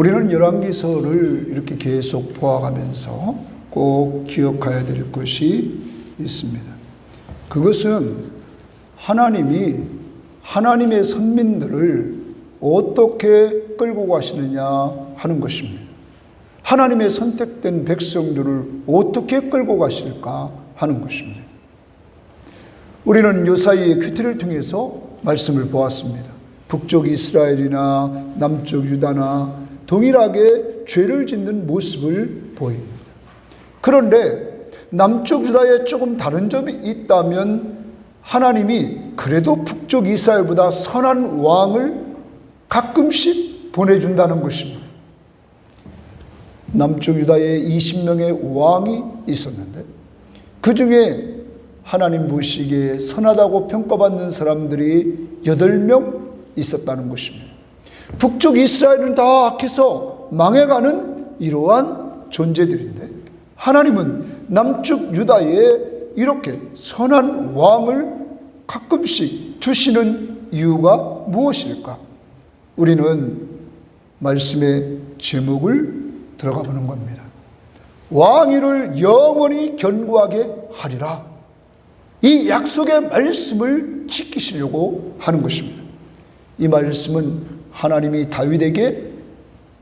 우리는 열왕기서를 이렇게 계속 보아가면서 꼭 기억해야 될 것이 있습니다. 그것은 하나님이 하나님의 선민들을 어떻게 끌고 가시느냐 하는 것입니다. 하나님의 선택된 백성들을 어떻게 끌고 가실까 하는 것입니다. 우리는 요사이의 큐티를 통해서 말씀을 보았습니다. 북쪽 이스라엘이나 남쪽 유다나 동일하게 죄를 짓는 모습을 보입니다. 그런데 남쪽 유다에 조금 다른 점이 있다면 하나님이 그래도 북쪽 이스라엘보다 선한 왕을 가끔씩 보내준다는 것입니다. 남쪽 유다에 20명의 왕이 있었는데 그 중에 하나님 보시기에 선하다고 평가받는 사람들이 8명 있었다는 것입니다. 북쪽 이스라엘은 다 악해서 망해가는 이러한 존재들인데 하나님은 남쪽 유다에 이렇게 선한 왕을 가끔씩 두시는 이유가 무엇일까? 우리는 말씀의 제목을 들어가 보는 겁니다. 왕위를 영원히 견고하게 하리라. 이 약속의 말씀을 지키시려고 하는 것입니다. 이 말씀은 하나님이 다윗에게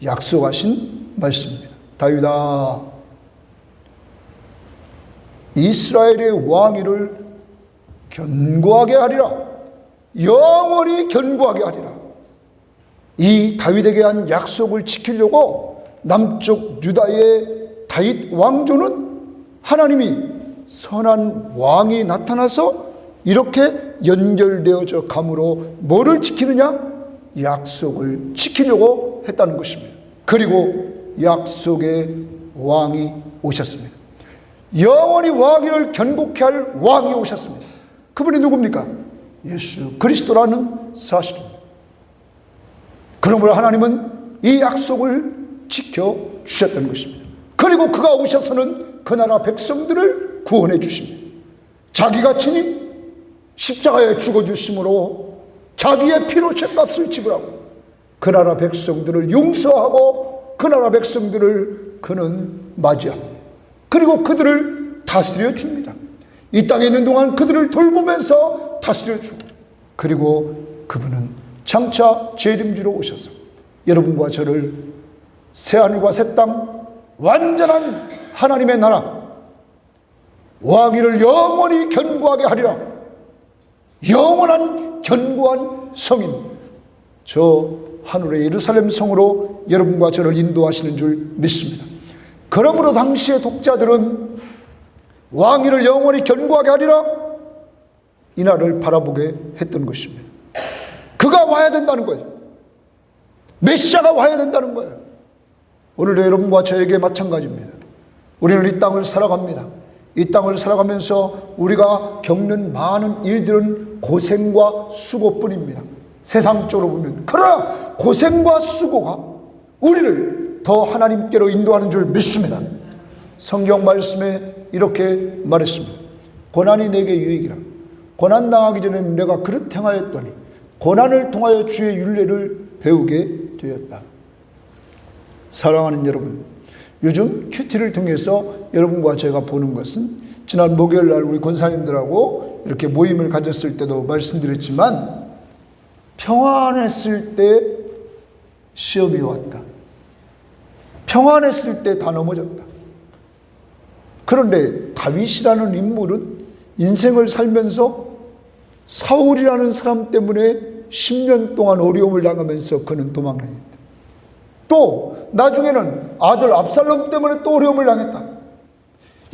약속하신 말씀입니다. 다윗아, 이스라엘의 왕위를 견고하게 하리라. 영원히 견고하게 하리라. 이 다윗에게 한 약속을 지키려고 남쪽 유다의 다윗 왕조는 하나님이 선한 왕이 나타나서 이렇게 연결되어져 감으로 뭐를 지키느냐? 약속을 지키려고 했다는 것입니다. 그리고 약속의 왕이 오셨습니다. 영원히 왕위를 견고케 할 왕이 오셨습니다. 그분이 누굽니까? 예수 그리스도라는 사실입니다. 그러므로 하나님은 이 약속을 지켜주셨다는 것입니다. 그리고 그가 오셔서는 그 나라 백성들을 구원해 주십니다. 자기가 친히 십자가에 죽어주심으로 자기의 피로 죄값을 지불하고 그 나라 백성들을 용서하고 그 나라 백성들을 그는 맞이합니다. 그리고 그들을 다스려 줍니다. 이 땅에 있는 동안 그들을 돌보면서 다스려 주고 그리고 그분은 장차 재림주로 오셔서 여러분과 저를 새하늘과 새 땅 완전한 하나님의 나라 왕위를 영원히 견고하게 하리라. 영원한 견고한 성인 저 하늘의 예루살렘 성으로 여러분과 저를 인도하시는 줄 믿습니다. 그러므로 당시의 독자들은 왕위를 영원히 견고하게 하리라 이 날을 바라보게 했던 것입니다. 그가 와야 된다는 거예요. 메시아가 와야 된다는 거예요. 오늘도 여러분과 저에게 마찬가지입니다. 우리는 이 땅을 살아갑니다. 이 땅을 살아가면서 우리가 겪는 많은 일들은 고생과 수고뿐입니다. 세상적으로 보면. 그러나 고생과 수고가 우리를 더 하나님께로 인도하는 줄 믿습니다. 성경 말씀에 이렇게 말했습니다. 고난이 내게 유익이라. 고난 당하기 전에는 내가 그릇 행하였더니 고난을 통하여 주의 율례를 배우게 되었다. 사랑하는 여러분, 요즘 큐티를 통해서 여러분과 제가 보는 것은 지난 목요일 날 우리 권사님들하고 이렇게 모임을 가졌을 때도 말씀드렸지만 평안했을 때 시험이 왔다. 평안했을 때 다 넘어졌다. 그런데 다윗이라는 인물은 인생을 살면서 사울이라는 사람 때문에 10년 동안 어려움을 당하면서 그는 도망다녔다. 또 나중에는 아들 압살롬 때문에 또 어려움을 당했다.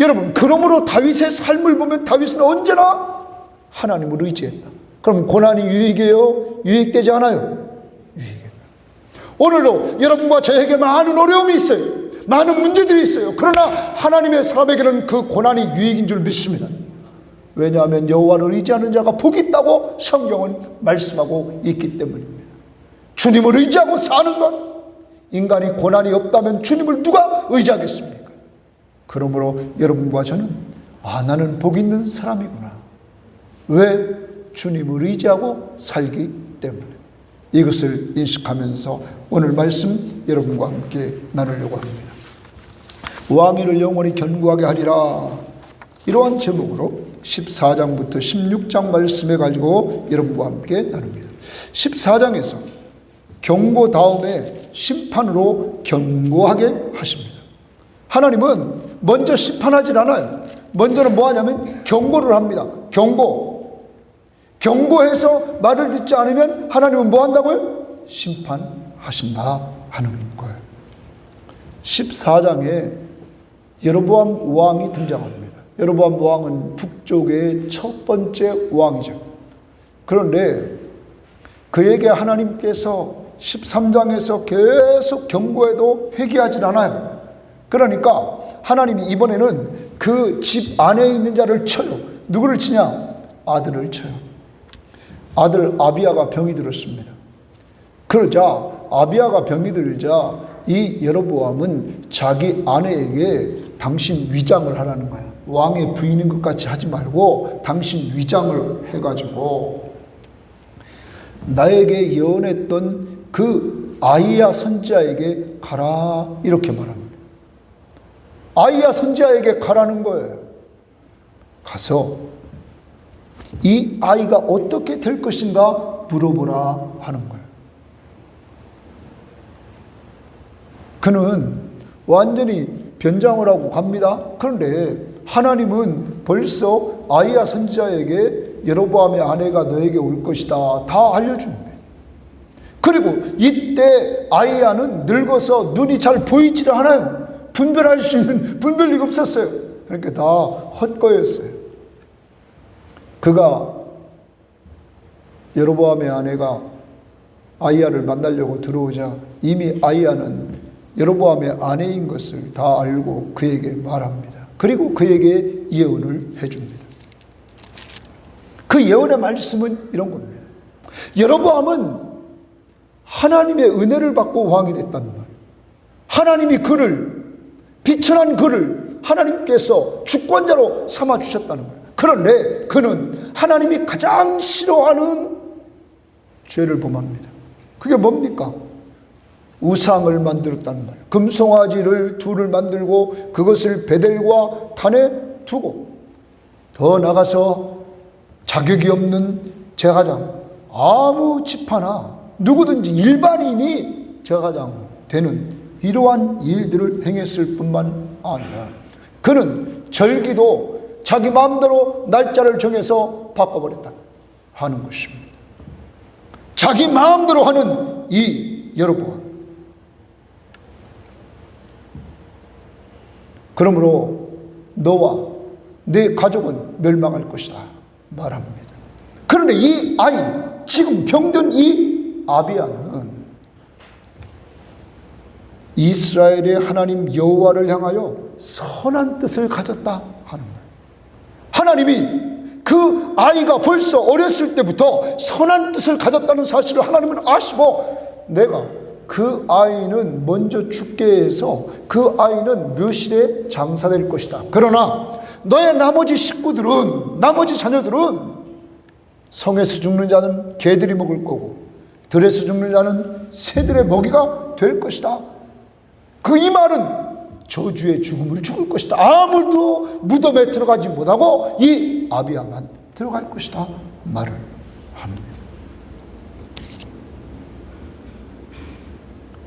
여러분, 그러므로 다윗의 삶을 보면 다윗은 언제나 하나님을 의지했다. 그럼 고난이 유익이에요? 유익되지 않아요? 유익이에요. 오늘도 여러분과 저에게 많은 어려움이 있어요. 많은 문제들이 있어요. 그러나 하나님의 사람에게는 그 고난이 유익인 줄 믿습니다. 왜냐하면 여호와를 의지하는 자가 복이 있다고 성경은 말씀하고 있기 때문입니다. 주님을 의지하고 사는 것, 인간이 고난이 없다면 주님을 누가 의지하겠습니까? 그러므로 여러분과 저는 나는 복 있는 사람이구나. 왜? 주님을 의지하고 살기 때문에. 이것을 인식하면서 오늘 말씀 여러분과 함께 나누려고 합니다. 왕위를 영원히 견고하게 하리라. 이러한 제목으로 14장부터 16장 말씀해 가지고 여러분과 함께 나눕니다. 14장에서 경고 다음에 심판으로 견고하게 하십니다. 하나님은 먼저 심판하지 않아요. 먼저는 뭐 하냐면 경고를 합니다. 경고해서 말을 듣지 않으면 하나님은 뭐 한다고요? 심판하신다 하는 거예요. 14장에 여로보암 왕이 등장합니다. 여로보암 왕은 북쪽의 첫 번째 왕이죠. 그런데 그에게 하나님께서 13장에서 계속 경고해도 회개하지 않아요. 그러니까 하나님이 이번에는 그 집 안에 있는 자를 쳐요. 누구를 치냐? 아들을 쳐요. 아들 아비야가 병이 들었습니다. 그러자 아비야가 병이 들자 이 여로보암은 자기 아내에게 당신 위장을 하라는 거야. 왕의 부인인 것 같이 하지 말고 당신 위장을 해가지고 나에게 예언했던 그 아이야 선지자에게 가라 이렇게 말합니다. 아이야 선지자에게 가라는 거예요. 가서 이 아이가 어떻게 될 것인가 물어보라 하는 거예요. 그는 완전히 변장을 하고 갑니다. 그런데 하나님은 벌써 아이야 선지자에게 여로보암의 아내가 너에게 올 것이다 다 알려줍니다. 그리고 이때 아이야는 늙어서 눈이 잘 보이지를 않아요. 분별할 수 있는 분별력이 없었어요. 그러니까 다 헛거였어요. 그가 여로보암의 아내가 아이야를 만나려고 들어오자 이미 아이야는 여로보암의 아내인 것을 다 알고 그에게 말합니다. 그리고 그에게 예언을 해줍니다. 그 예언의 말씀은 이런 겁니다. 여로보암은 하나님의 은혜를 받고 왕이 됐다는 말. 하나님이 그를 비천한 그를 하나님께서 주권자로 삼아주셨다는 거예요. 그런데 그는 하나님이 가장 싫어하는 죄를 범합니다. 그게 뭡니까? 우상을 만들었다는 말. 금송아지를 둘을 만들고 그것을 베델과 단에 두고 더 나가서 자격이 없는 제사장, 아무 집 하나 누구든지 일반인이 제사장 되는 이러한 일들을 행했을 뿐만 아니라 그는 절기도 자기 마음대로 날짜를 정해서 바꿔버렸다 하는 것입니다. 자기 마음대로 하는 이 여로보암. 그러므로 너와 네 가족은 멸망할 것이다 말합니다. 그런데 이 아이, 지금 병든 이 아비야는 이스라엘의 하나님 여호와를 향하여 선한 뜻을 가졌다 하는 거예요. 하나님이 그 아이가 벌써 어렸을 때부터 선한 뜻을 가졌다는 사실을 하나님은 아시고 내가 그 아이는 먼저 죽게 해서 그 아이는 묘실에 장사될 것이다. 그러나 너의 나머지 식구들은, 나머지 자녀들은 성에서 죽는 자는 개들이 먹을 거고 들에서 죽는 자는 새들의 먹이가 될 것이다. 그 이 말은 저주의 죽음을 죽을 것이다. 아무도 무덤에 들어가지 못하고 이 아비야만 들어갈 것이다 말을 합니다.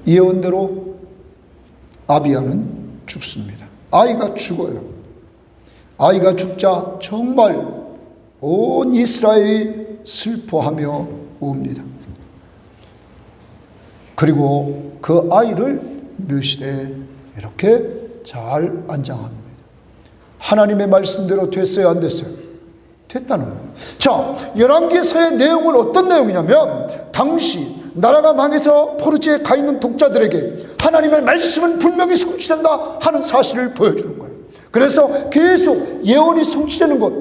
예언대로 아비야는 죽습니다. 아이가 죽어요. 아이가 죽자 정말 온 이스라엘이 슬퍼하며 웁니다. 그리고 그 아이를 묘실에 이렇게 잘 안장합니다. 하나님의 말씀대로 됐어요, 안 됐어요? 됐다는 거예요. 자, 열왕기서의 내용은 어떤 내용이냐면 당시 나라가 망해서 포르지에 가 있는 독자들에게 하나님의 말씀은 분명히 성취된다 하는 사실을 보여주는 거예요. 그래서 계속 예언이 성취되는 것,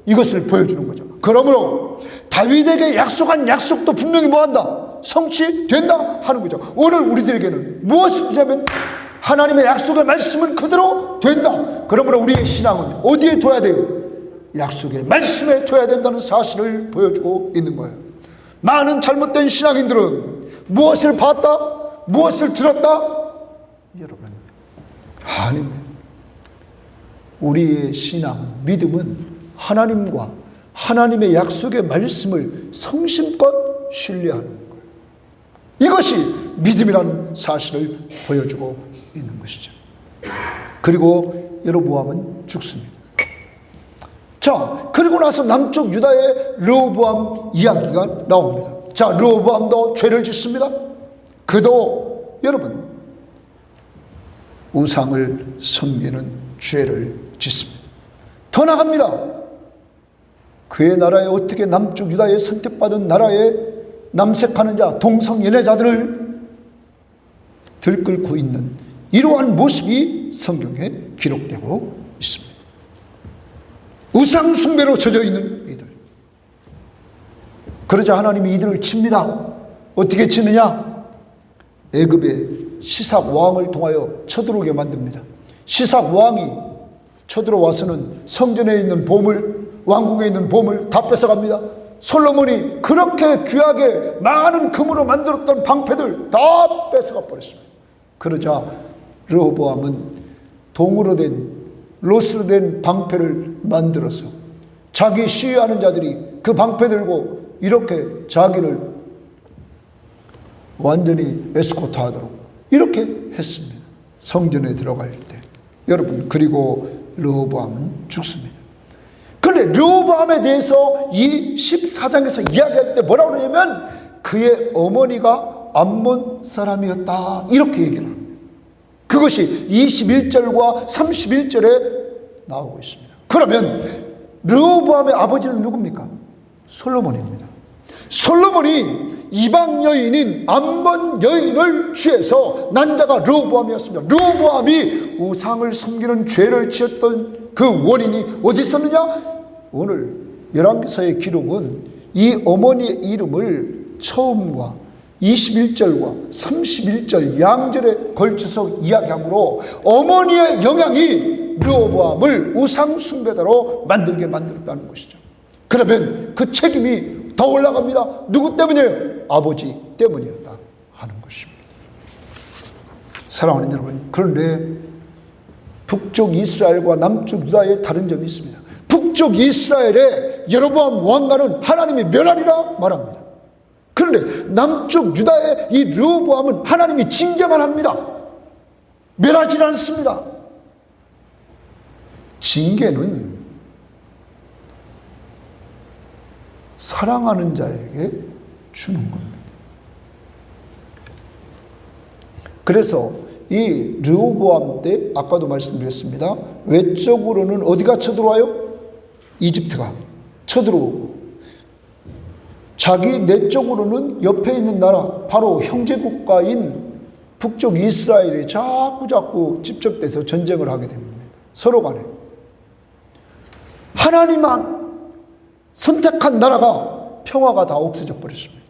이것을 보여주는 거죠. 그러므로 다윗에게 약속한 약속도 분명히 뭐한다? 성취된다 하는 거죠. 오늘 우리들에게는 무엇을 주냐면 하나님의 약속의 말씀은 그대로 된다. 그러므로 우리의 신앙은 어디에 둬야 돼요? 약속의 말씀에 둬야 된다는 사실을 보여주고 있는 거예요. 많은 잘못된 신앙인들은 무엇을 봤다? 무엇을 들었다? 여러분, 아닙니다. 우리의 신앙은, 믿음은 하나님과 하나님의 약속의 말씀을 성심껏 신뢰하는 거예요. 이것이 믿음이라는 사실을 보여주고 있는 것이죠. 그리고 여로보암은 죽습니다. 자, 그리고 나서 남쪽 유다의 르호보암 이야기가 나옵니다. 자, 르호보암도 죄를 짓습니다. 그도 여러분 우상을 섬기는 죄를 짓습니다. 더 나갑니다. 그의 나라에 어떻게 남쪽 유다의 선택받은 나라에 남색하는 자, 동성연애자들을 들끓고 있는 이러한 모습이 성경에 기록되고 있습니다. 우상 숭배로 젖어 있는 이들. 그러자 하나님이 이들을 칩니다. 어떻게 치느냐? 애굽의 시삭 왕을 통하여 쳐들어오게 만듭니다. 시삭 왕이 쳐들어와서는 성전에 있는 보물, 왕궁에 있는 보물 다 뺏어갑니다. 솔로몬이 그렇게 귀하게 많은 금으로 만들었던 방패들 다 뺏어가 버렸습니다. 그러자 르호보암은 동으로 된, 로스로 된 방패를 만들어서 자기 시위하는 자들이 그 방패 들고 이렇게 자기를 완전히 에스코트하도록 이렇게 했습니다. 성전에 들어갈 때. 여러분, 그리고 르호보암은 죽습니다. 그런데 르호보암에 대해서 이 14장에서 이야기할 때 뭐라고 그러냐면 그의 어머니가 암몬 사람이었다 이렇게 얘기를 합니다. 그것이 21절과 31절에 나오고 있습니다. 그러면 르호보암의 아버지는 누굽니까? 솔로몬입니다. 솔로몬이 이방 여인인 암몬 여인을 취해서 난 자가 르호보암이었습니다. 르호보암이 우상을 섬기는 죄를 지었던 그 원인이 어디 있었느냐? 오늘 열왕기서의 기록은 이 어머니의 이름을 처음과 21절과 31절 양절에 걸쳐서 이야기하므로 어머니의 영향이 르호보암을 우상 숭배자로 만들게 만들었다는 것이죠. 그러면 그 책임이 더 올라갑니다. 누구 때문이에요? 아버지 때문이었다 하는 것입니다. 사랑하는 여러분, 그런데 북쪽 이스라엘과 남쪽 유다의 다른 점이 있습니다. 북쪽 이스라엘의 여로보암 왕가는 하나님이 멸하리라 말합니다. 그런데 남쪽 유다의 이 르호보암은 하나님이 징계만 합니다. 멸하지 않습니다. 징계는 사랑하는 자에게 주는 겁니다. 그래서 이 르호보암 때 아까도 말씀드렸습니다. 외적으로는 어디가 쳐들어와요? 이집트가 쳐들어오고 자기 내적으로는 옆에 있는 나라 바로 형제국가인 북쪽 이스라엘이 자꾸 집적돼서 전쟁을 하게 됩니다. 서로 간에 하나님만 선택한 나라가 평화가 다 없어져 버렸습니다.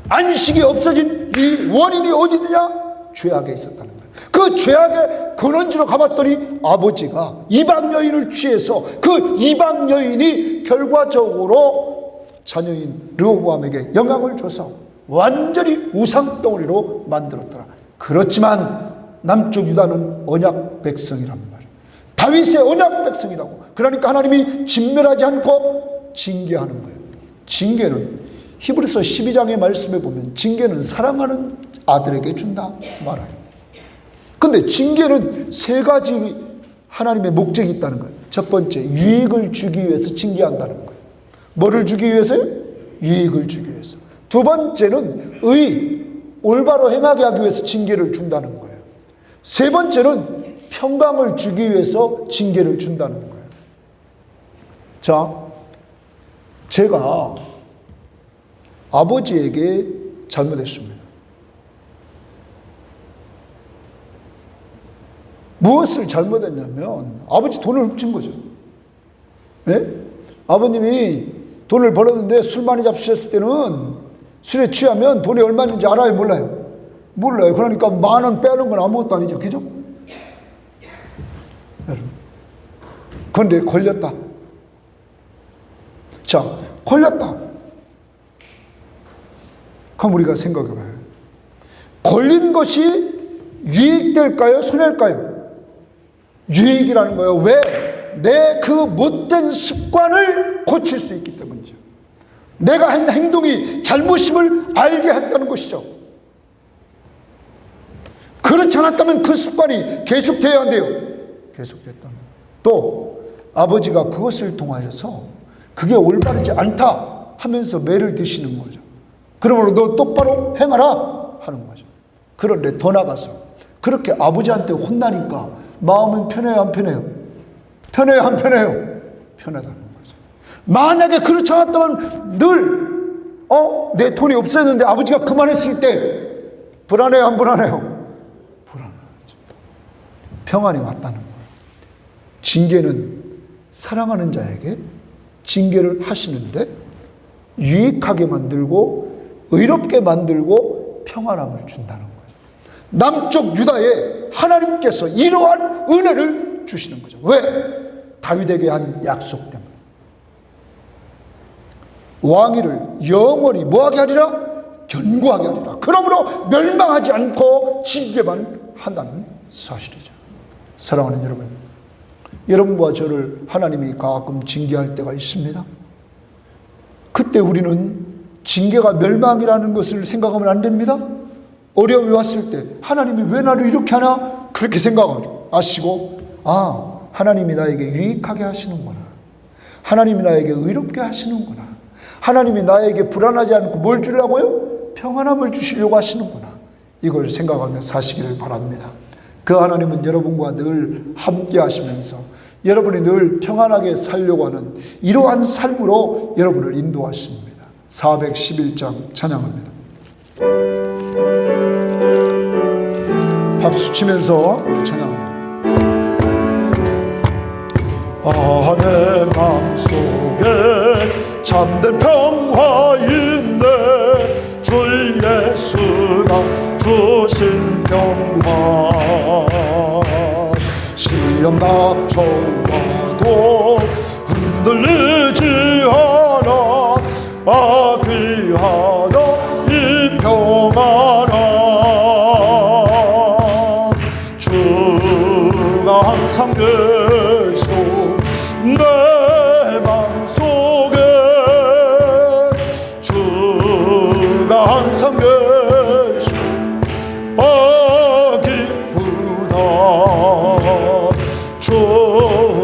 안식이 없어진 이 원인이 어디 있느냐? 죄악에 있었다는 거예요. 그 죄악의 근원지로 가봤더니 아버지가 이방 여인을 취해서 그 이방 여인이 결과적으로 자녀인 르호보암에게 영향을 줘서 완전히 우상덩어리로 만들었더라. 그렇지만 남쪽 유다는 언약 백성이란 말이에요. 다윗의 언약 백성이라고. 그러니까 하나님이 진멸하지 않고 징계하는 거예요. 징계는 히브리서 12장의 말씀에 보면 징계는 사랑하는 아들에게 준다 말아요. 근데 징계는 세 가지 하나님의 목적이 있다는 거예요. 첫 번째, 유익을 주기 위해서 징계한다는 거예요. 뭐를 주기 위해서요? 유익을 주기 위해서. 두 번째는 올바로 행하게 하기 위해서 징계를 준다는 거예요. 세 번째는 평강을 주기 위해서 징계를 준다는 거예요. 자, 제가 아버지에게 잘못했습니다. 무엇을 잘못했냐면 아버지 돈을 훔친 거죠. 네? 아버님이 돈을 벌었는데 술 많이 잡수셨을 때는 술에 취하면 돈이 얼마 있는지 알아요? 몰라요? 몰라요. 그러니까 10,000원 빼는 건 아무것도 아니죠. 그죠? 그런데 걸렸다. 자, 걸렸다. 그럼 우리가 생각해 봐요. 걸린 것이 유익될까요? 손해일까요? 유익이라는 거예요. 왜? 내 그 못된 습관을 고칠 수 있기 때문이죠. 내가 한 행동이 잘못임을 알게 했다는 것이죠. 그렇지 않았다면 그 습관이 계속돼야 한대요. 계속됐다면. 또 아버지가 그것을 통하여서 그게 올바르지 않다 하면서 매를 드시는 거죠. 그러므로 너 똑바로 행하라 하는 거죠. 그런데 더 나가서 그렇게 아버지한테 혼나니까 마음은 편해요, 안 편해요? 편해요, 안 편해요? 편하다는 거죠. 만약에 그렇지 않았다면 늘 내 돈이 없었는데 아버지가 그만했을 때 불안해요, 안 불안해요? 불안하죠. 평안이 왔다는 거예요. 징계는 사랑하는 자에게 징계를 하시는데 유익하게 만들고 의롭게 만들고 평안함을 준다는 거죠. 남쪽 유다에 하나님께서 이러한 은혜를 주시는 거죠. 왜? 다윗에게 한 약속 때문에. 왕위를 영원히 뭐하게 하리라? 견고하게 하리라. 그러므로 멸망하지 않고 징계만 한다는 사실이죠. 사랑하는 여러분, 여러분과 저를 하나님이 가끔 징계할 때가 있습니다. 그때 우리는 징계가 멸망이라는 것을 생각하면 안 됩니다. 어려움이 왔을 때 하나님이 왜 나를 이렇게 하나? 그렇게 생각하시고 하나님이 나에게 유익하게 하시는구나. 하나님이 나에게 의롭게 하시는구나. 하나님이 나에게 불안하지 않고 뭘 주려고요? 평안함을 주시려고 하시는구나. 이걸 생각하며 사시기를 바랍니다. 그 하나님은 여러분과 늘 함께 하시면서 여러분이 늘 평안하게 살려고 하는 이러한 삶으로 여러분을 인도하십니다. 411장 찬양합니다. 박수 치면서 우리 찬양합니다. 내 마음속에 참된 평화인데 주 예수가 주신 평화. 시험 닥쳐와도 흔들리지 않아. 귀하다 이 평안아. 주가 항상 계셔 내 맘속에. 주가 항상 계셔 기쁘다. 주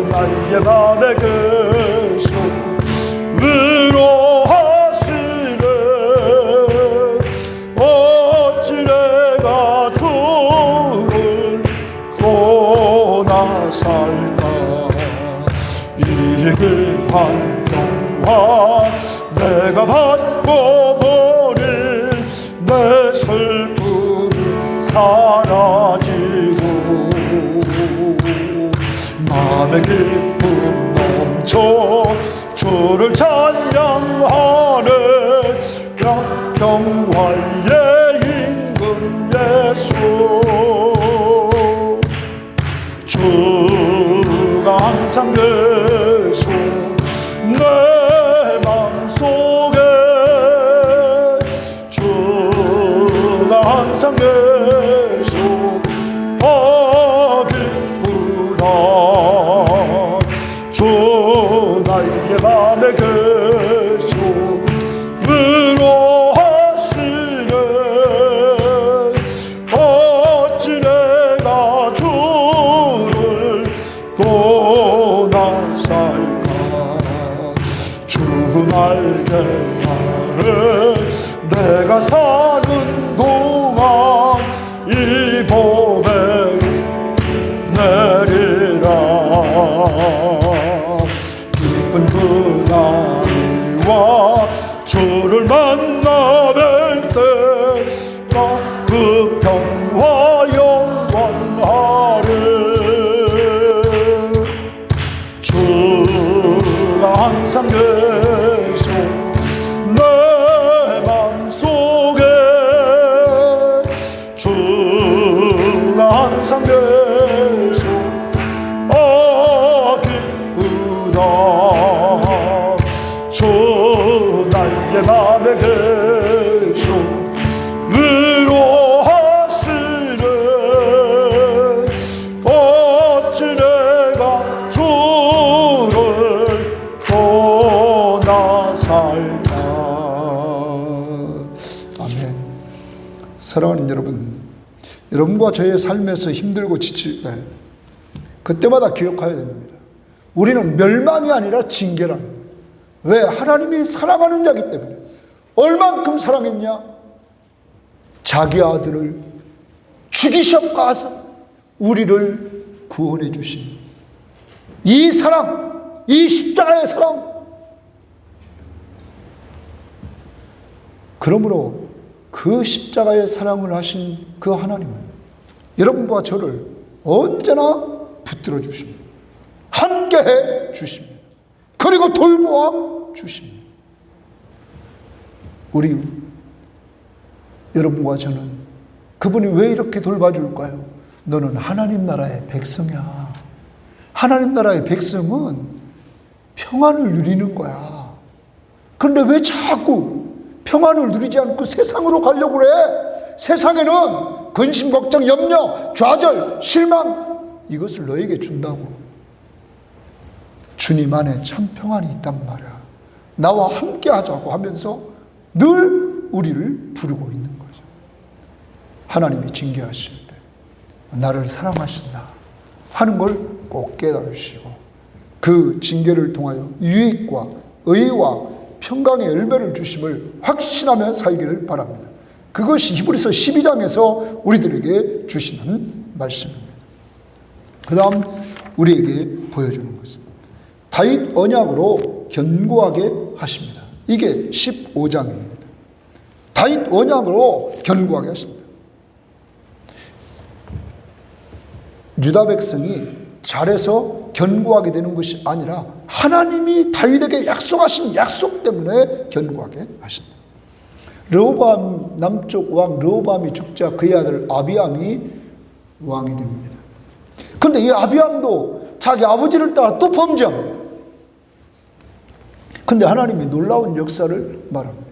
나의 맘에 계셔 위로하시네. 어찌 내가 주를 떠나 살까. 이기한 평화 내가 받고 버린 내 슬픔이 사라지고 마음의 기쁨 넘쳐 주를 찬양하네. 평화의 임금 예수. 주가 항상 계셔 내 맘속에. 주가 항상 계셔 기쁘다. 주 나의 맘에 계셔 위로하시네. 어찌 내가 주를 떠나 살까. 주 날개 아래 내가 사는 동안 이 봄에 내리라. 기쁜 그날과 주를 만나 뵐 때 그 평화 영원하리. 주가 항상 계셔 내 맘속에. 주가 항상 계셔 기쁘다. 주 나의 맘에 계셔 사랑하는 여러분, 여러분과 저의 삶에서 힘들고 지칠 때 그때마다 기억해야 됩니다. 우리는 멸망이 아니라 징계라는 거예요. 왜? 하나님이 사랑하는 자이기 때문에. 얼만큼 사랑했냐? 자기 아들을 죽이셔가서 우리를 구원해 주신 이 사랑, 이 십자가의 사랑. 그러므로 그 십자가의 사랑을 하신 그 하나님은 여러분과 저를 언제나 붙들어 주십니다. 함께해 주십니다. 그리고 돌보아 주십니다. 우리 여러분과 저는 그분이 왜 이렇게 돌봐줄까요? 너는 하나님 나라의 백성이야. 하나님 나라의 백성은 평안을 누리는 거야. 그런데 왜 자꾸 평안을 누리지 않고 세상으로 가려고 그래? 세상에는 근심, 걱정, 염려, 좌절, 실망 이것을 너에게 준다고. 주님 안에 참 평안이 있단 말이야. 나와 함께 하자고 하면서 늘 우리를 부르고 있는 거죠. 하나님이 징계하실 때 나를 사랑하신다 하는 걸 꼭 깨달으시고 그 징계를 통하여 유익과 의와 평강의 열매를 주심을 확신하며 살기를 바랍니다. 그것이 히브리서 12장에서 우리들에게 주시는 말씀입니다. 그 다음 우리에게 보여주는 것은 다윗 언약으로 견고하게 하십니다. 이게 15장입니다. 다윗 언약으로 견고하게 하신다. 유다 백성이 잘해서 견고하게 되는 것이 아니라 하나님이 다윗에게 약속하신 약속 때문에 견고하게 하신다. 르호보암 남쪽 왕 르호보암이 죽자 그의 아들 아비암이 왕이 됩니다. 그런데 이 아비암도 자기 아버지를 따라 또 범죄합니다. 그런데 하나님이 놀라운 역사를 말합니다.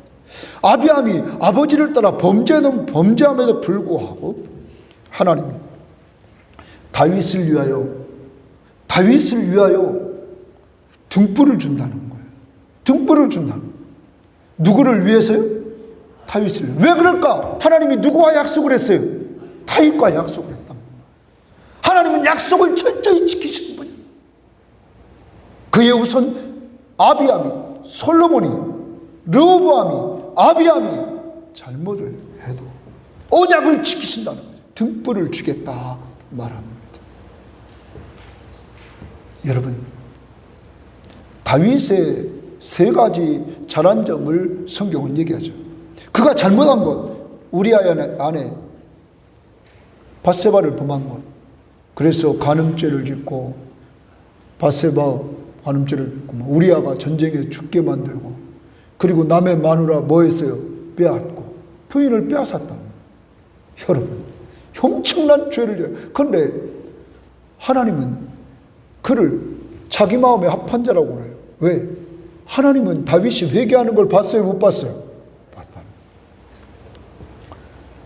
아비암이 아버지를 따라 범죄함에도 불구하고 하나님이 다윗을 위하여 등불을 준다는 거예요. 등불을 준다는 거예요. 누구를 위해서요? 다윗을 위해서. 왜 그럴까? 하나님이 누구와 약속을 했어요? 다윗과 약속을 했단 말이에요. 하나님은 약속을 철저히 지키시는 분이에요. 그의 우선 아비암이, 솔로몬이, 르호보암이, 아비암이 잘못을 해도 언약을 지키신다는 거죠. 등불을 주겠다 말합니다. 여러분, 다윗의 세 가지 잘한 점을 성경은 얘기하죠. 그가 잘못한 것, 우리아의 아내 밧세바를 범한 것. 그래서 간음죄를 짓고 밧세바 간음죄를 짓고 우리아가 전쟁에 죽게 만들고, 그리고 남의 마누라 뭐 했어요? 빼앗고 부인을 빼앗았다. 여러분, 엄청난 죄를 져요. 그런데 하나님은 그를 자기 마음에 합한 자라고 그래요. 왜? 하나님은 다윗이 회개하는 걸 봤어요? 못 봤어요? 봤다.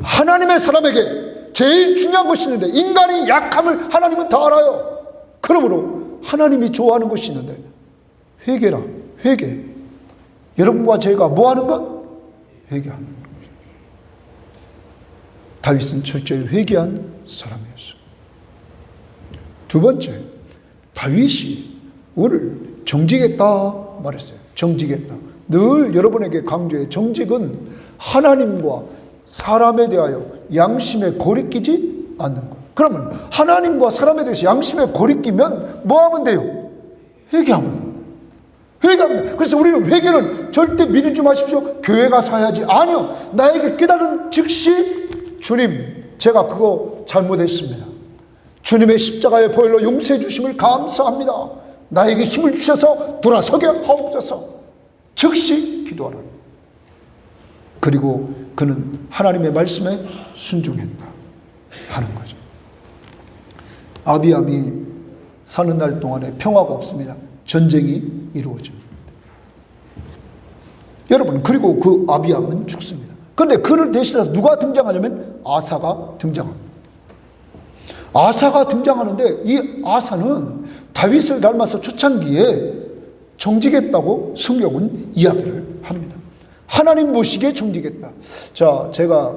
하나님의 사람에게 제일 중요한 것이 있는데, 인간의 약함을 하나님은 다 알아요. 그러므로 하나님이 좋아하는 것이 있는데 회개라. 회개. 여러분과 제가 뭐 하는 것? 회개하는 것. 다윗은 철저히 회개한 사람이었어요. 두 번째, 다윗이 오늘 정직했다 말했어요. 정직했다. 늘 여러분에게 강조해. 정직은 하나님과 사람에 대하여 양심에 거리끼지 않는 것. 그러면 하나님과 사람에 대해서 양심에 거리끼면 뭐 하면 돼요? 회개하면 돼요. 회개합니다. 그래서 우리는 회개는 절대 미루지 마십시오. 교회 가서 해야지. 아니요. 나에게 깨달은 즉시 주님, 제가 그거 잘못했습니다. 주님의 십자가의 보혈로 용서해 주심을 감사합니다. 나에게 힘을 주셔서 돌아서게 하옵소서. 즉시 기도하라. 그리고 그는 하나님의 말씀에 순종했다 하는 거죠. 아비암이 사는 날 동안에 평화가 없습니다. 전쟁이 이루어집니다. 여러분, 그리고 그 아비암은 죽습니다. 그런데 그를 대신해서 누가 등장하냐면 아사가 등장합니다. 아사가 등장하는데 이 아사는 다윗을 닮아서 초창기에 정직했다고 성경은 이야기를 합니다. 하나님 모시기에 정직했다. 자, 제가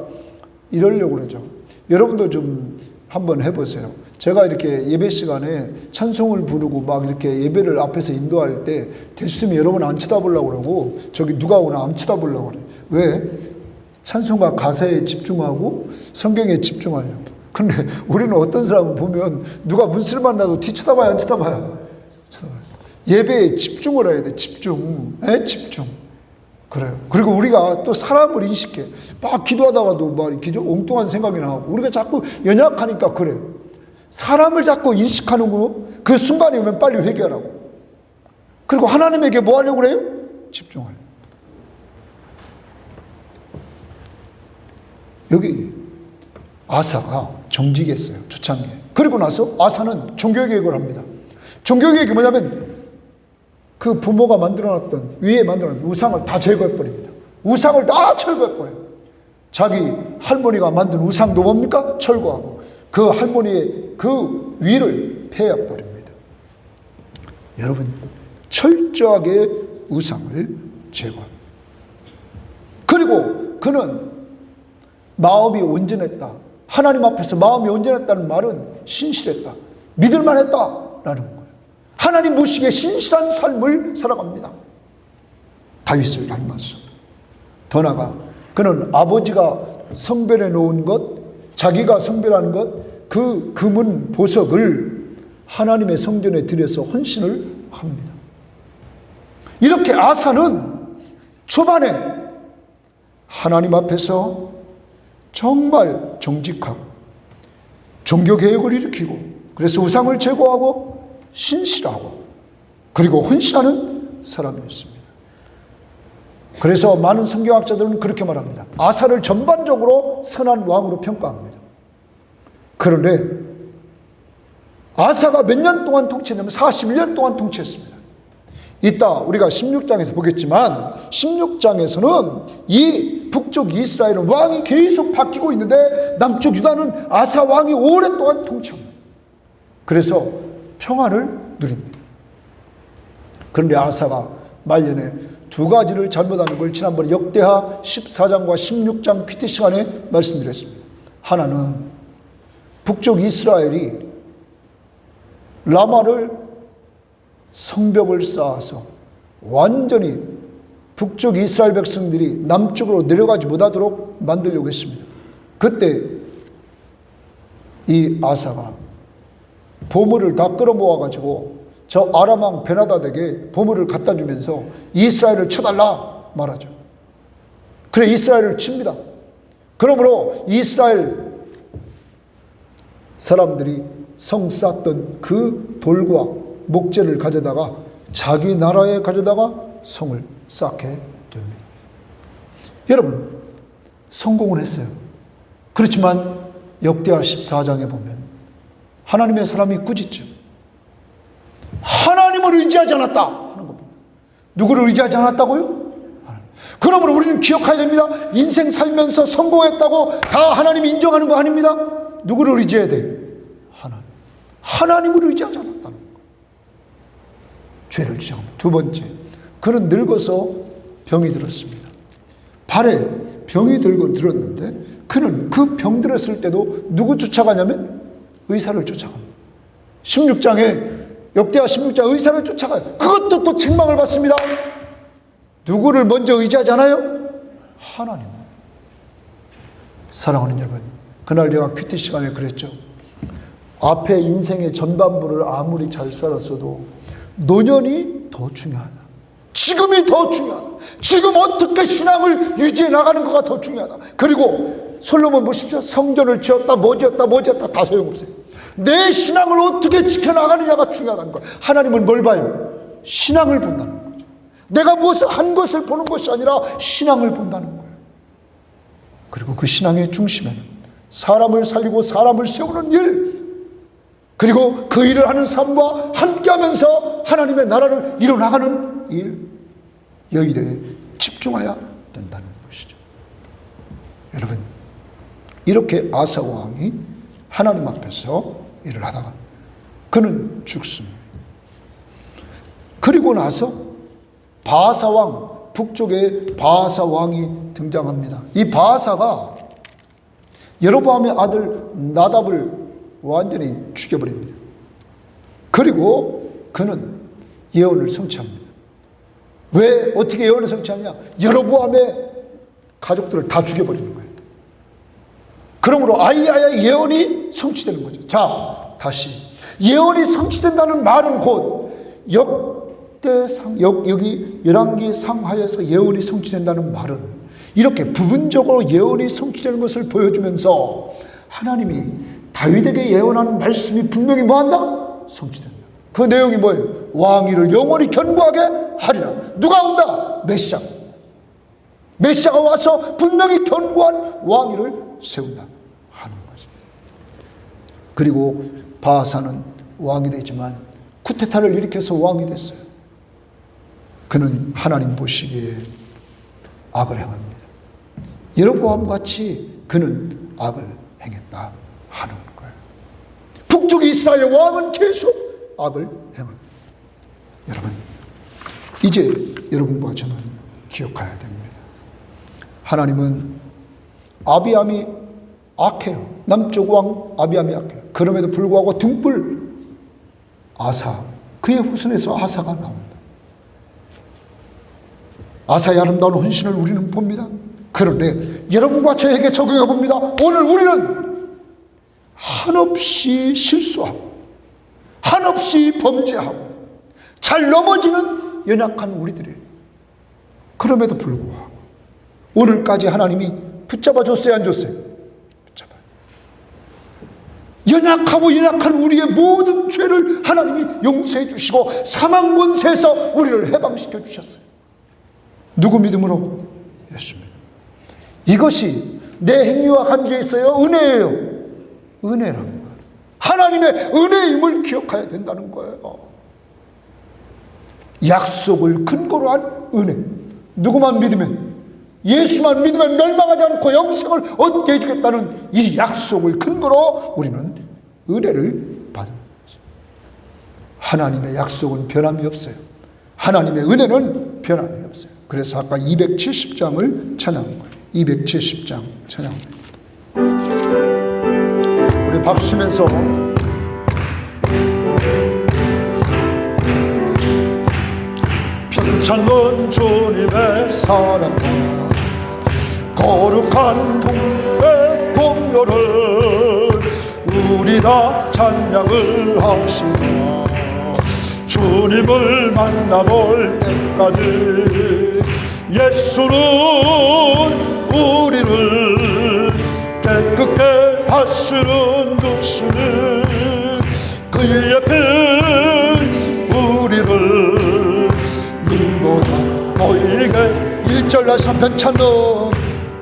이러려고 그러죠. 여러분도 좀 한번 해보세요. 제가 이렇게 예배 시간에 찬송을 부르고 막 이렇게 예배를 앞에서 인도할 때 대수님이 여러분 안 쳐다보려고 그러고 저기 누가 오나 안 쳐다보려고 그래요. 왜? 찬송가 가사에 집중하고 성경에 집중하려고. 근데 우리는 어떤 사람을 보면 누가 문수를 만나도 뒤 쳐다봐요, 안 쳐다봐요? 쳐다봐요. 예배에 집중을 해야 돼. 집중. 집중. 그래요. 그리고 우리가 또 사람을 인식해. 막 기도하다가도 막 이렇게 엉뚱한 생각이 나고 우리가 자꾸 연약하니까 그래요. 사람을 자꾸 인식하는 거, 그 순간이 오면 빨리 회개하라고. 그리고 하나님에게 뭐 하려고 그래요? 집중하려고. 여기 아사가 정직했어요. 초창기에. 그리고 나서 아사는 종교개혁을 합니다. 종교개혁이 뭐냐면 그 부모가 만들어놨던, 위에 만들어놨던 우상을 다 제거해버립니다. 우상을 다 철거해버려요. 자기 할머니가 만든 우상도 뭡니까? 철거하고 그 할머니의 그 위를 폐해버립니다. 여러분, 철저하게 우상을 제거합니다. 그리고 그는 마음이 온전했다. 하나님 앞에서 마음이 온전했다는 말은 신실했다. 믿을만 했다라는 거예요. 하나님 보시기에 신실한 삶을 살아갑니다. 다윗을 닮았어. 더 나아가 그는 아버지가 성별해 놓은 것, 자기가 성별한 것, 그 금은 보석을 하나님의 성전에 들여서 헌신을 합니다. 이렇게 아사는 초반에 하나님 앞에서 정말 정직하고 종교개혁을 일으키고, 그래서 우상을 제거하고 신실하고 그리고 헌신하는 사람이었습니다. 그래서 많은 성경학자들은 그렇게 말합니다. 아사를 전반적으로 선한 왕으로 평가합니다. 그런데 아사가 몇 년 동안 통치했냐면 41년 동안 통치했습니다. 이따 우리가 16장에서 보겠지만 16장에서는 이 북쪽 이스라엘은 왕이 계속 바뀌고 있는데 남쪽 유다는 아사 왕이 오랫동안 통치합니다. 그래서 평안을 누립니다. 그런데 아사가 말년에 두 가지를 잘못하는 걸 지난번에 역대하 14장과 16장 퀴트 시간에 말씀드렸습니다. 하나는 북쪽 이스라엘이 라마를 성벽을 쌓아서 완전히 북쪽 이스라엘 백성들이 남쪽으로 내려가지 못하도록 만들려고 했습니다. 그때 이 아사가 보물을 다 끌어모아가지고 저 아람왕 베나다덱에게 보물을 갖다 주면서 이스라엘을 쳐달라 말하죠. 그래 이스라엘을 칩니다. 그러므로 이스라엘 사람들이 성 쌓던 그 돌과 목재를 가져다가 자기 나라에 가져다가 성을 쌓게 됩니다. 여러분, 성공을 했어요. 그렇지만 역대하 14장에 보면 하나님의 사람이 꾸짖죠. 하나님을 의지하지 않았다 하는 겁니다. 누구를 의지하지 않았다고요? 하나님. 그러므로 우리는 기억해야 됩니다. 인생 살면서 성공했다고 다 하나님이 인정하는 거 아닙니다. 누구를 의지해야 돼요? 하나님. 하나님을 의지하지 않았다는 거. 죄를 지적합니다. 두 번째, 그는 늙어서 병이 들었습니다. 발에 병이 들었는데 그는 그 병 들었을 때도 누구 쫓아가냐면 의사를 쫓아갑니다. 16장에 역대하 16장 의사를 쫓아가요. 그것도 또 책망을 받습니다. 누구를 먼저 의지하지 않아요? 하나님. 사랑하는 여러분, 그날 제가 큐티 시간에 그랬죠. 앞에 인생의 전반부를 아무리 잘 살았어도 노년이 더 중요하다. 지금이 더 중요하다. 지금 어떻게 신앙을 유지해 나가는 거가 더 중요하다. 그리고 솔로몬 보십시오. 성전을 지었다 뭐 지었다 다 소용없어요. 내 신앙을 어떻게 지켜나가느냐가 중요하다는 거예요. 하나님은 뭘 봐요? 신앙을 본다는 거죠. 내가 무엇을 한 것을 보는 것이 아니라 신앙을 본다는 거예요. 그리고 그 신앙의 중심에는 사람을 살리고 사람을 세우는 일, 그리고 그 일을 하는 삶과 함께하면서 하나님의 나라를 이뤄나가는 일, 이 일에 집중해야 된다는 것이죠. 여러분, 이렇게 아사 왕이 하나님 앞에서 일을 하다가 그는 죽습니다. 그리고 나서 바하사 왕, 북쪽에 바하사 왕이 등장합니다. 이 바하사가 여로보암의 아들 나답을 완전히 죽여버립니다. 그리고 그는 예언을 성취합니다. 왜 어떻게 예언을 성취하냐? 여로보암의 가족들을 다 죽여버리는 거예요. 그러므로 아이야의 예언이 성취되는 거죠. 자, 다시 예언이 성취된다는 말은 곧 역대상, 여기 열왕기 상하에서 예언이 성취된다는 말은 이렇게 부분적으로 예언이 성취되는 것을 보여주면서 하나님이 다윗에게 예언한 말씀이 분명히 뭐한다? 성취된다. 그 내용이 뭐예요? 왕위를 영원히 견고하게 하리라. 누가 온다? 메시아. 메시아가 와서 분명히 견고한 왕위를 세운다 하는 거죠. 그리고 바하사는 왕이 되지만 쿠데타를 일으켜서 왕이 됐어요. 그는 하나님 보시기에 악을 행합니다. 여로보암 같이 그는 악을 행했다 하는 거예요. 북쪽 이스라엘 왕은 계속 악을 행합니다. 여러분, 이제 여러분과 저는 기억해야 됩니다. 하나님은 아비암이 악해요. 남쪽 왕 아비암이 악해요. 그럼에도 불구하고 등불 아사, 그의 후손에서 아사가 나온다. 아사의 아름다운 헌신을 우리는 봅니다. 그런데 여러분과 저에게 적용해 봅니다. 오늘 우리는 한없이 실수하고 한없이 범죄하고 잘 넘어지는 연약한 우리들이에요. 그럼에도 불구하고 오늘까지 하나님이 붙잡아 줬어요, 안 줬어요? 붙잡아요. 연약한 우리의 모든 죄를 하나님이 용서해 주시고 사망 권세에서 우리를 해방시켜 주셨어요. 누구 믿음으로? 예수 믿음. 이것이 내 행위와 관계 있어요? 은혜예요. 은혜라는 거예요. 하나님의 은혜임을 기억해야 된다는 거예요. 약속을 근거로 한 은혜. 누구만 믿으면, 예수만 믿으면 멸망하지 않고 영생을 얻게 해주겠다는 이 약속을 근거로 우리는 은혜를 받은 거죠. 하나님의 약속은 변함이 없어요. 하나님의 은혜는 변함이 없어요. 그래서 아까 270장을 찬양한 거예요. 270장 찬양합니다. 우리 박수 치면서 편찮은 주님의 사랑과 거룩한 공의 공로를 우리 다 찬양을 합시다. 주님을 만나볼 때까지 예수는 우리를 깨끗게 하시는 주시는 그의 피 우리를 눈보다 보이게 1절 다시 한번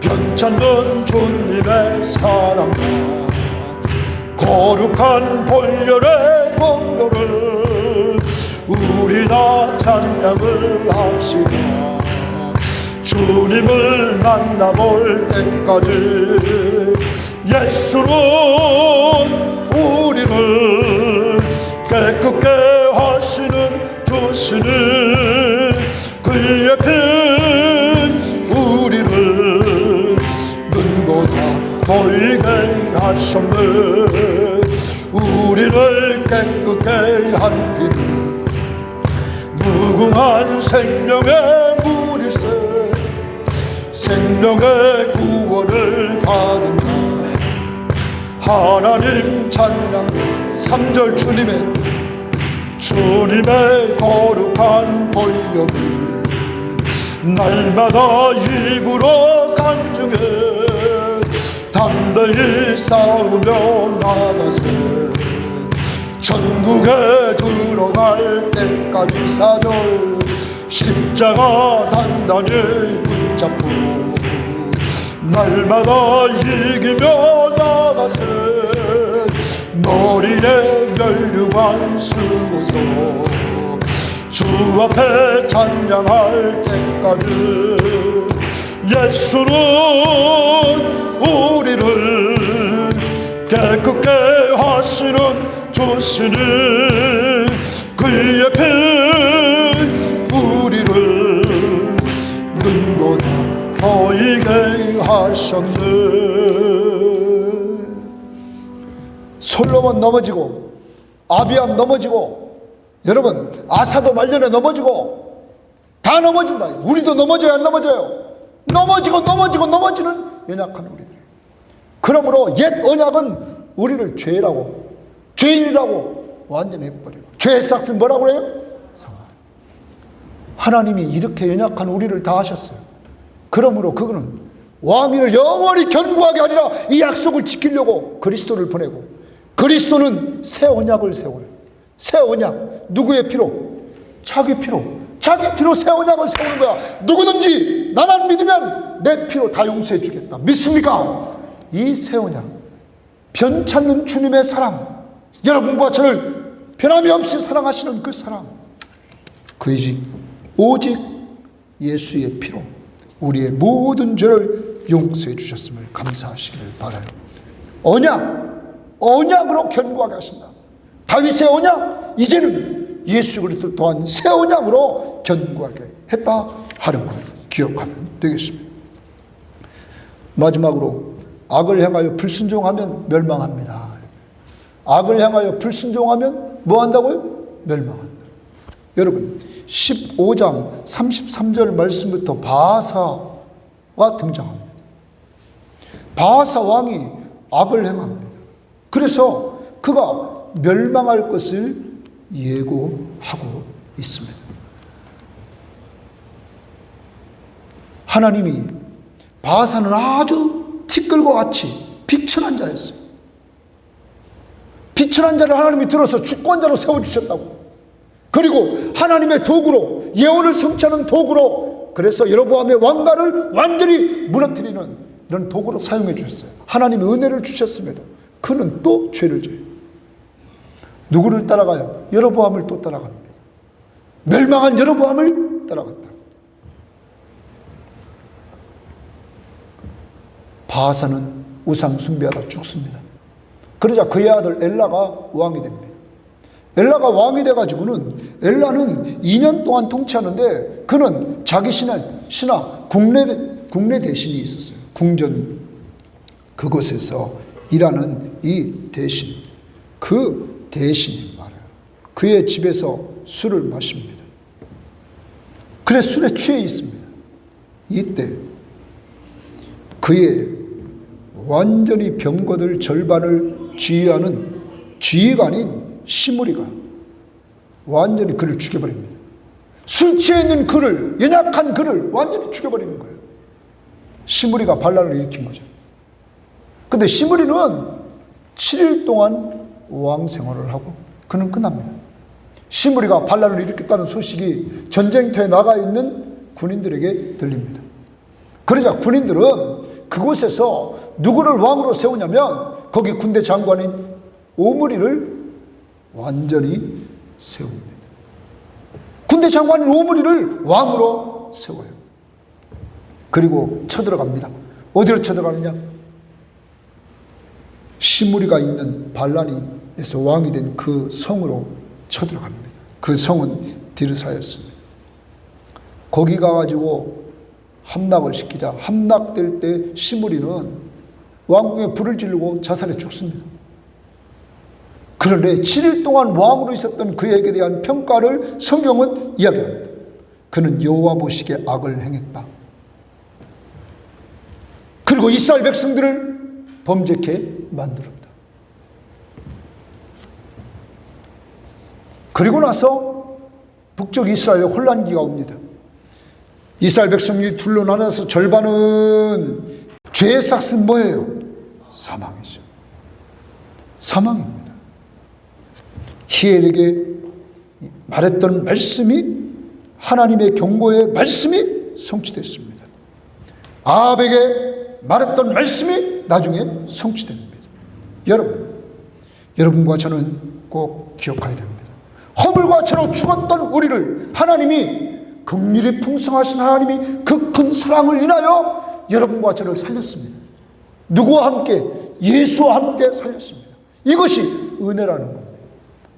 편찮는 주님의 사랑과 거룩한 본열의 공로를 우리 다 찬양을 합시다. 주님을 만나볼 때까지 예수는 우리를 깨끗게 하시는 주시는 그의 피 우리를 눈보다 보이게 하셨네. 우리를 깨끗게 한 피는 무궁한 생명의 물일세. 생명의 구원을 받은 날 하나님 찬양. 3절 주님의 거룩한 보혈을 날마다 입으로 간증해 담대히 싸우며 나가세. 천국에 들어갈 때까지 4절 십자가 단단히 붙잡고 날마다 이기며 나가세. 머리에 면류관 쓰고서 주 앞에 찬양할 때까지 예수는 우리를 깨끗게 하시는 주시는 그의 피 우리를 눈보다 보이게 하셨네. 솔로몬 넘어지고 아비암 넘어지고 여러분 아사도 말년에 넘어지고 다 넘어진다. 우리도 넘어져야 안 넘어져요? 넘어지는 연약한 우리들. 그러므로 옛 언약은 우리를 죄라고 죄인이라고 완전히 해버려요. 죄의 싹은 뭐라고 그래요? 하나님이 이렇게 연약한 우리를 다 하셨어요. 그러므로 그거는 왕위를 영원히 견고하게 하리라 이 약속을 지키려고 그리스도를 보내고 그리스도는 새 언약을 세워요. 새 언약. 누구의 피로? 자기 피로 새 언약을 세우는 거야. 누구든지 나만 믿으면 내 피로 다 용서해 주겠다. 믿습니까? 이 새 언약, 변찮는 주님의 사랑, 여러분과 저를 변함이 없이 사랑하시는 그 사랑, 오직 예수의 피로 우리의 모든 죄를 용서해 주셨음을 감사하시기를 바라요. 언약으로 견고하게 하신다. 다윗의 언약, 이제는 예수 그리스도 또한 새 언약으로 견고하게 했다 하는 걸 기억하면 되겠습니다. 마지막으로 악을 향하여 불순종하면 멸망합니다. 악을 향하여 불순종하면 뭐 한다고요? 멸망한다. 여러분 15장 33절 말씀부터 바하사가 등장합니다. 바하사 왕이 악을 행합니다. 그래서 그가 멸망할 것을 예고하고 있습니다. 하나님이 바하사는 아주 티끌과 같이 비천한 자였어요. 비천한 자를 하나님이 들어서 주권자로 세워주셨다고. 그리고 하나님의 도구로, 예언을 성취하는 도구로, 그래서 여로보암의 왕가를 완전히 무너뜨리는 이런 도구로 사용해 주셨어요. 하나님의 은혜를 주셨음에도 그는 또 죄를 져요. 누구를 따라가요? 여로보암을 또 따라갑니다. 멸망한 여로보암을 따라갔다. 바하사는 우상 숭배하다 죽습니다. 그러자 그의 아들 엘라가 왕이 됩니다. 엘라가 왕이 돼가지고는 엘라는 2년 동안 통치하는데 그는 자기 신하 국내 대신이 있었어요. 궁전 그곳에서 일하는 이 대신, 그 대신이 말이에요. 그의 집에서 술을 마십니다. 그래 술에 취해 있습니다. 이때 그의 완전히 병거들 절반을 지휘하는 지휘관인 시므리가 완전히 그를 죽여버립니다. 술 취해 있는 그를, 연약한 그를 완전히 죽여버리는 거예요. 시므리가 반란을 일으킨 거죠. 근데 시므리는 7일 동안 왕 생활을 하고 그는 끝납니다. 시므리가 반란을 일으켰다는 소식이 전쟁터에 나가 있는 군인들에게 들립니다. 그러자 군인들은 그곳에서 누구를 왕으로 세우냐면 거기 군대 장관인 오므리를 완전히 세웁니다. 군대 장관인 오므리를 왕으로 세워요. 그리고 쳐들어갑니다. 어디로 쳐들어가느냐? 시므리가 있는 반란에서 왕이 된 그 성으로 쳐들어갑니다. 그 성은 디르사였습니다. 거기 가가지고 함락을 시키자 함락될 때 시므리는 왕궁에 불을 지르고 자살해 죽습니다. 그런데 7일 동안 왕으로 있었던 그에게 대한 평가를 성경은 이야기합니다. 그는 여호와 보시기에 악을 행했다. 그리고 이스라엘 백성들을 범죄케 만들었다. 그리고 나서 북쪽 이스라엘에 혼란기가 옵니다. 이스라엘 백성이 둘로 나눠서 절반은 죄의 삭은 뭐예요? 사망이죠. 사망입니다. 히엘에게 말했던 말씀이, 하나님의 경고의 말씀이 성취됐습니다. 아합에게 말했던 말씀이 나중에 성취됩니다. 여러분과 저는 꼭 기억해야 됩니다. 허물과 죄로 죽었던 우리를 하나님이, 긍휼이 풍성하신 하나님이 그 큰 사랑을 인하여 여러분과 저를 살렸습니다. 누구와 함께? 예수와 함께 살렸습니다. 이것이 은혜라는 겁니다.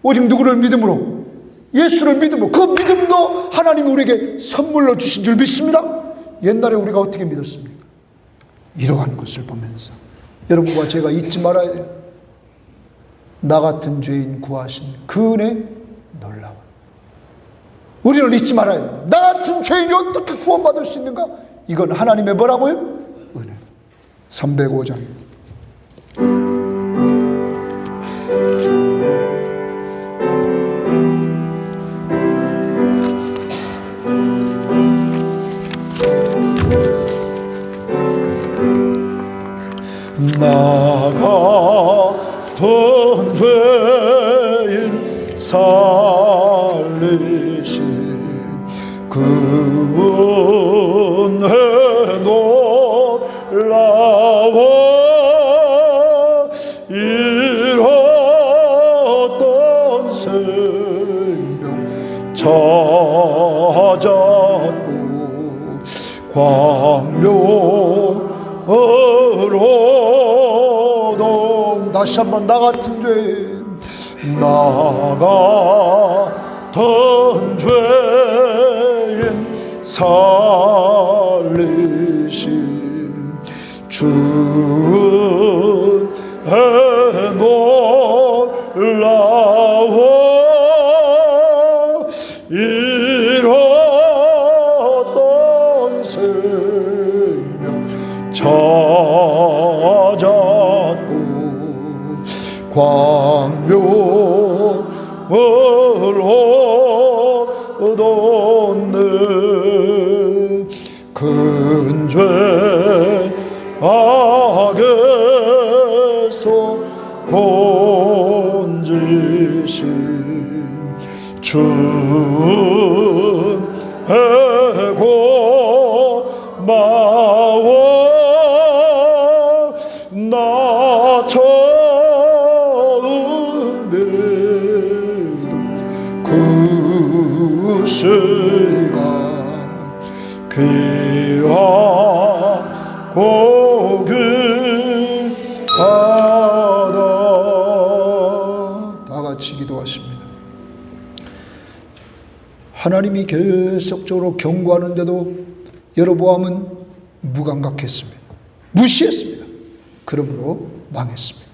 오직 누구를 믿음으로? 예수를 믿음으로. 그 믿음도 하나님이 우리에게 선물로 주신 줄 믿습니다. 옛날에 우리가 어떻게 믿었습니까? 이러한 것을 보면서 여러분과 제가 잊지 말아야 돼요. 나 같은 죄인 구하신 그 은혜 놀라워. 우리는 잊지 말아야 돼. 나 같은 죄인이 어떻게 구원받을 수 있는가? 이건 하나님의 뭐라고요? 은혜. 305장. 나가던 죄인 살리신 그 은혜 놀라워. 잃었던 생명 찾았고 광명으로 다시 한번 나 같은 죄인 나가던 죄인 살리신 주 은혜 놀라워. 잃었던 생명 찾았고 광명을 얻었네. 큰 죄 악에서 건지신 주 은혜 고마워. 나 처음 믿은 그 시간 귀하고 귀하다. 다 같이 기도하십니다. 하나님이 계속적으로 경고하는데도 여로보암은 무감각했습니다. 무시했습니다. 그러므로 망했습니다.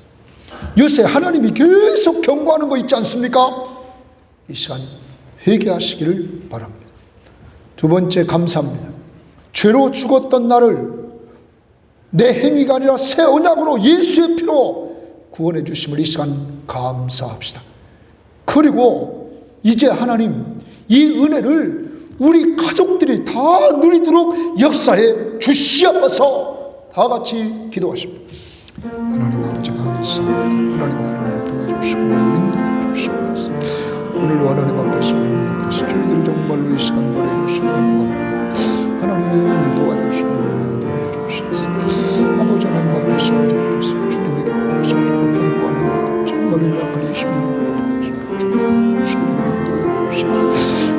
요새 하나님이 계속 경고하는 거 있지 않습니까? 이 시간 회개하시기를 바랍니다. 두 번째, 감사합니다. 죄로 죽었던 나를 내 행위가 아니라 새 언약으로 예수의 피로 구원해 주심을 이 시간 감사합시다. 그리고 이제 하나님 이 은혜를 우리 가족들이 다 누리도록 역사해 주시옵소서. 다 같이 기도하십니다. 하나님 아버지 감사합니다. 하나님 하나님 도와주시고 인도해 주시옵소서. 오늘 하나님 앞에서 저희들이 정말로 이 시간 보내주시고 감사합니다. 하나님 도와주시고 인도해 주시옵소서. 아버지 하나님 앞에서 주님에게 오셔서 경고하는 정말 약한 20년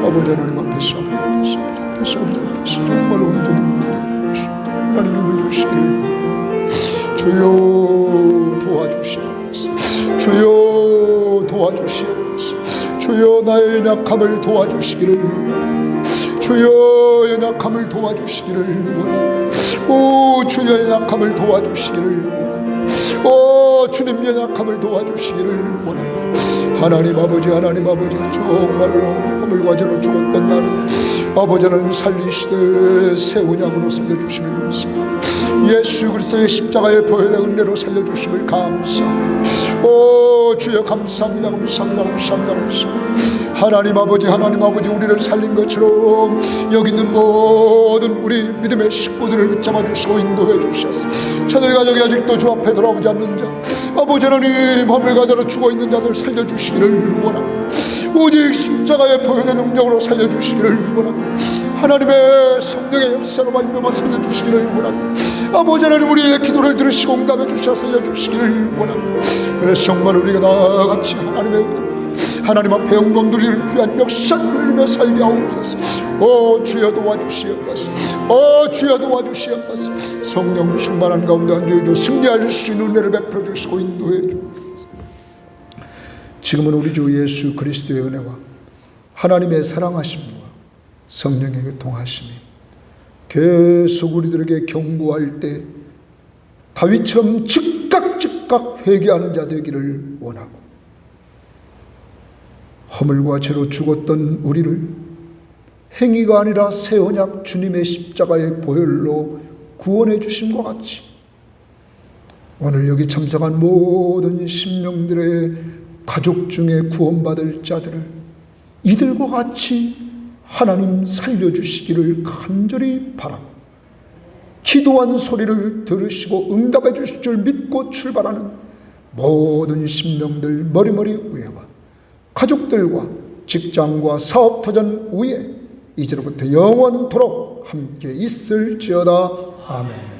아버지 하나님 앞에서 정말 온전히 하나님 힘을 주시기를 주여 도와주시옵소서. 주여 도와주시옵소서. 주여 나의 연약함을 도와주시기를 주여 연약함을 도와주시기를 원합니다. 오 주여 연약함을 도와주시기를 원합니다. 오 주님 연약함을 도와주시기를 원합니다. 하나님 아버지 정말로 허물과 죄로 죽었던 나를 아버지는 살리시되 새 언약으로 살려주심을 감사합니다. 예수 그리스도의 십자가의 보혈의 은혜로 살려주심을 감사합니다. 오 주여 감사합니다. 하나님 아버지 우리를 살린 것처럼 여기 있는 모든 우리 믿음의 식구들을 붙잡아 주시고 인도해 주셨습니다. 저들 가족이 아직도 주 앞에 돌아오지 않는 자 아버지 하나님 허물과 죄로 죽어있는 자들 살려주시기를 원합니다. 오직 십자가의 보혈의 능력으로 살려주시기를 원합니다. 하나님의 성령의 역사로 말미암아 살려주시기를 원합니다. 아버지 하나님 우리의 기도를 들으시고 응답해 주셔 살려주시기를 원합니다. 그래서 정말 우리가 다같이 하나님의 은혜 하나님 앞에 영광 돌리는 귀한 역사 누리며 살게 하옵소서. 오 주여 도와주시옵소서. 오 주여 도와주시옵소서. 성령 충만한 가운데 앉아있도 승리할 수 있는 은혜를 베풀어 주시고 인도해 주옵소서. 지금은 우리 주 예수 그리스도의 은혜와 하나님의 사랑하심과 성령의 교통하심이 계속 우리들에게 경고할 때 다윗처럼 즉각 회개하는 자 되기를 원하고 허물과 죄로 죽었던 우리를 행위가 아니라 새 언약 주님의 십자가의 보혈로 구원해 주심과 같이 오늘 여기 참석한 모든 심령들의 가족 중에 구원받을 자들을 이들과 같이 하나님 살려주시기를 간절히 바라고 기도한 소리를 들으시고 응답해 주실 줄 믿고 출발하는 모든 심령들 머리머리 위에와 가족들과 직장과 사업터전 위에 이제로부터 영원토록 함께 있을지어다. 아멘.